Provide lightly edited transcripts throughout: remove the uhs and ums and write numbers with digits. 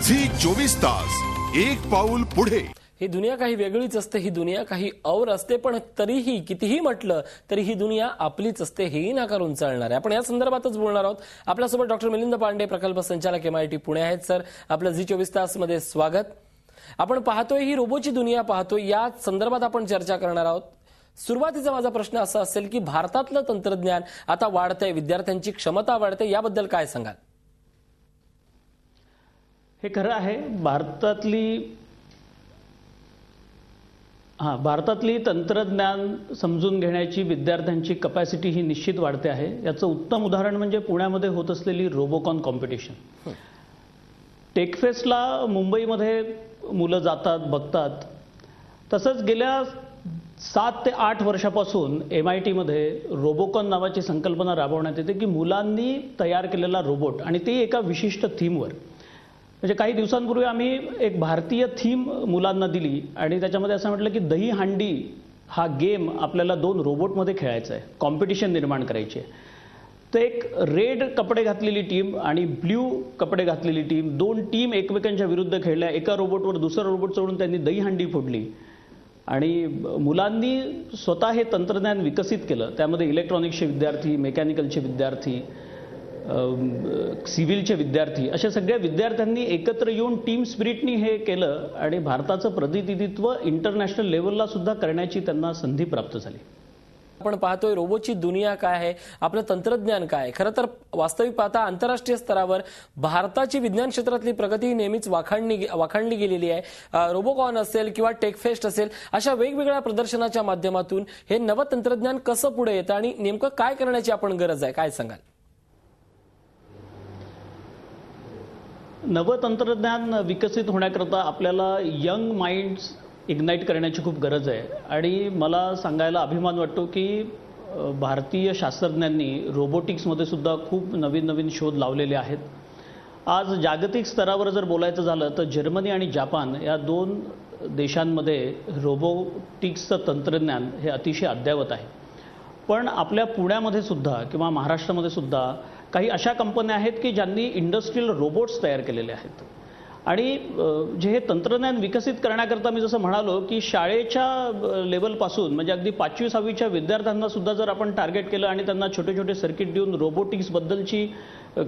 Zee 24 तास एक पाऊल पुढे। ही दुनिया काही वेगळीच असते, ही दुनिया काही और असते, पण तरीही कितीही म्हटलं तरी ही दुनिया आपलीच असते हेही नाकारून चालणार आहे। आपण या संदर्भातच बोलणार आहोत। आपल्यासोबत डॉक्टर मिलिंद पांडे, प्रकल्प संचालक MIT पुणे आहेत। सर, आपलं झी 24 तास मध्ये स्वागत। आपण पाहतोय ही रोबोची दुनिया पाहतोय, या संदर्भात आपण चर्चा करणार आहोत। सुरुवातीचा माझा प्रश्न असा असेल की भारतातलं तंत्रज्ञान आता वाढतंय, विद्यार्थ्यांची क्षमता वाढते, याबद्दल काय सांगाल? हे खरं आहे। भारतातली तंत्रज्ञान समजून घेण्याची विद्यार्थ्यांची कॅपॅसिटी ही निश्चित वाढते आहे। याचं उत्तम उदाहरण म्हणजे पुण्यामध्ये होत असलेली रोबोकॉन कॉम्पिटिशन। टेकफेस्टला मुंबईमध्ये मुलं जातात, बघतात। तसंच गेल्या 7 ते 8 वर्षापासून MIT मध्ये रोबोकॉन नावाची संकल्पना राबवण्यात येते की मुलांनी तयार केलेला रोबोट, आणि ते एका विशिष्ट थीमवर। म्हणजे काही दिवसांपूर्वी आम्ही एक भारतीय थीम मुलांना दिली आणि त्याच्यामध्ये असं म्हटलं की दही हांडी हा गेम आपल्याला 2 रोबोटमध्ये खेळायचा आहे, कॉम्पिटिशन निर्माण करायची आहे। तर एक रेड कपडे घातलेली टीम आणि ब्ल्यू कपडे घातलेली टीम, 2 टीम एकमेकांच्या विरुद्ध खेळल्या। एका रोबोटवर दुसरा रोबोट चढून त्यांनी दही हांडी फोडली आणि मुलांनी स्वतः हे तंत्रज्ञान विकसित केलं। त्यामध्ये इलेक्ट्रॉनिक्सचे विद्यार्थी, मेकॅनिकलचे विद्यार्थी, सिव्हिलचे विद्यार्थी, अशा सगळ्या विद्यार्थ्यांनी एकत्र येऊन टीम स्पिरिटनी हे केलं आणि भारताचं प्रतिनिधित्व इंटरनॅशनल लेव्हलला सुद्धा करण्याची त्यांना संधी प्राप्त झाली। आपण पाहतोय रोबोची दुनिया काय आहे, आपलं तंत्रज्ञान काय आहे। खरं तर वास्तविक पाहता आंतरराष्ट्रीय स्तरावर भारताची विज्ञान क्षेत्रातली प्रगती नेहमीच वाखाणली गेलेली आहे। रोबोकॉन असेल किंवा टेकफेस्ट असेल, अशा वेगवेगळ्या प्रदर्शनाच्या माध्यमातून हे नवं तंत्रज्ञान कसं पुढे येतं आणि नेमकं काय करण्याची आपण गरज आहे, काय सांगाल? नवं तंत्रज्ञान विकसित होण्याकरता आपल्याला यंग माइंड्स इग्नाइट करण्याची खूप गरज आहे। आणि मला सांगायला अभिमान वाटतो की भारतीय शास्त्रज्ञांनी रोबोटिक्समध्ये सुद्धा खूप नवीन शोध लावलेले आहेत। आज जागतिक स्तरावर जर बोलायचं झालं तर जर्मनी आणि जपान या 2 देशांमध्ये रोबोटिक्सचं तंत्रज्ञान हे अतिशय अद्ययावत आहे। पण आपल्या पुण्यामध्ये सुद्धा किंवा महाराष्ट्रामध्ये सुद्धा काही अशा कंपन्या आहेत की ज्यांनी इंडस्ट्रियल रोबोट्स तयार केलेले आहेत। आणि जे हे तंत्रज्ञान विकसित करण्याकरता मी जसं म्हणालो की शाळेच्या लेवलपासून म्हणजे अगदी 5वी 6वीच्या विद्यार्थ्यांना सुद्धा जर आपण टार्गेट केलं आणि त्यांना छोटे छोटे सर्किट देऊन रोबोटिक्सबद्दलची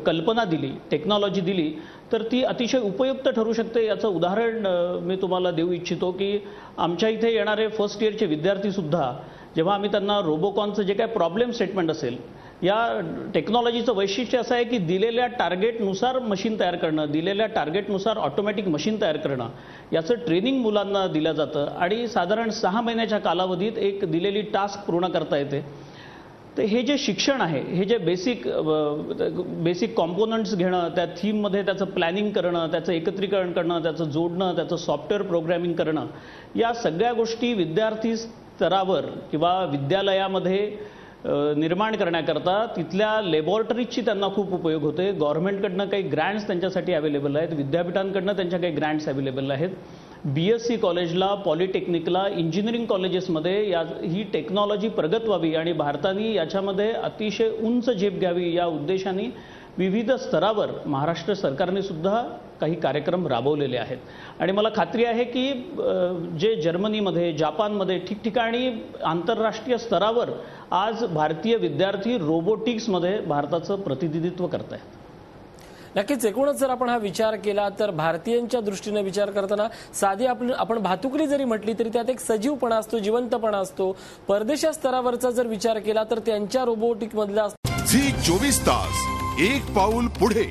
कल्पना दिली, टेक्नॉलॉजी दिली, तर ती अतिशय उपयुक्त ठरू शकते। याचं उदाहरण मी तुम्हाला देऊ इच्छितो की आमच्या इथे येणारे फर्स्ट इयरचे विद्यार्थीसुद्धा जेव्हा आम्ही त्यांना रोबोकॉनचं जे काय प्रॉब्लेम स्टेटमेंट असेल, या टेक्नॉलॉजीचं वैशिष्ट्य असं आहे की दिलेल्या टार्गेटनुसार मशीन तयार करणं, दिलेल्या टार्गेटनुसार ऑटोमॅटिक मशीन तयार करणं, याचं ट्रेनिंग मुलांना दिलं जातं आणि साधारण 6 महिन्याच्या कालावधीत एक दिलेली टास्क पूर्ण करता येते। तर हे जे शिक्षण आहे, हे जे बेसिक कॉम्पोनंट्स घेणं, त्या थीममध्ये त्याचं प्लॅनिंग करणं, त्याचं एकत्रीकरण करणं, त्याचं जोडणं, त्याचं सॉफ्टवेअर प्रोग्रॅमिंग करणं, या सगळ्या गोष्टी विद्यार्थी स्तरावर किंवा विद्यालयामध्ये निर्माण करण्याकरता तिथल्या लॅबोरेटरीजची त्यांना खूप उपयोग होते। गव्हर्नमेंटकडनं काही ग्रँट्स त्यांच्यासाठी अवेलेबल आहेत, विद्यापीठांकडनं त्यांच्या काही ग्रँट्स अवेलेबल आहेत। BSc कॉलेजला, पॉलिटेक्निकला, इंजिनिअरिंग कॉलेजेसमध्ये ही टेक्नॉलॉजी प्रगत व्हावी आणि भारताने याच्यामध्ये अतिशय उंच झेप घ्यावी, या उद्देशाने विविध स्तरावर महाराष्ट्र सरकारने सुद्धा काही कार्यक्रम राबवलेले आहेत। आणि मला खात्री आहे की जे जर्मनीमध्ये, जपानमध्ये ठिकठिकाणी आंतरराष्ट्रीय स्तरावर आज भारतीय विद्यार्थी रोबोटिक्समध्ये भारताचं प्रतिनिधित्व करत आहेत। नक्कीच, एकूणच जर आपण हा विचार केला तर भारतीयांच्या दृष्टीने विचार करताना साधी आपण भातुकली जरी म्हटली तरी त्यात एक सजीवपणा असतो, जिवंतपणा असतो। परदेशा स्तरावरचा जर विचार केला तर त्यांच्या रोबोटिक मधला झी 24 तास एक पाऊल पुढे।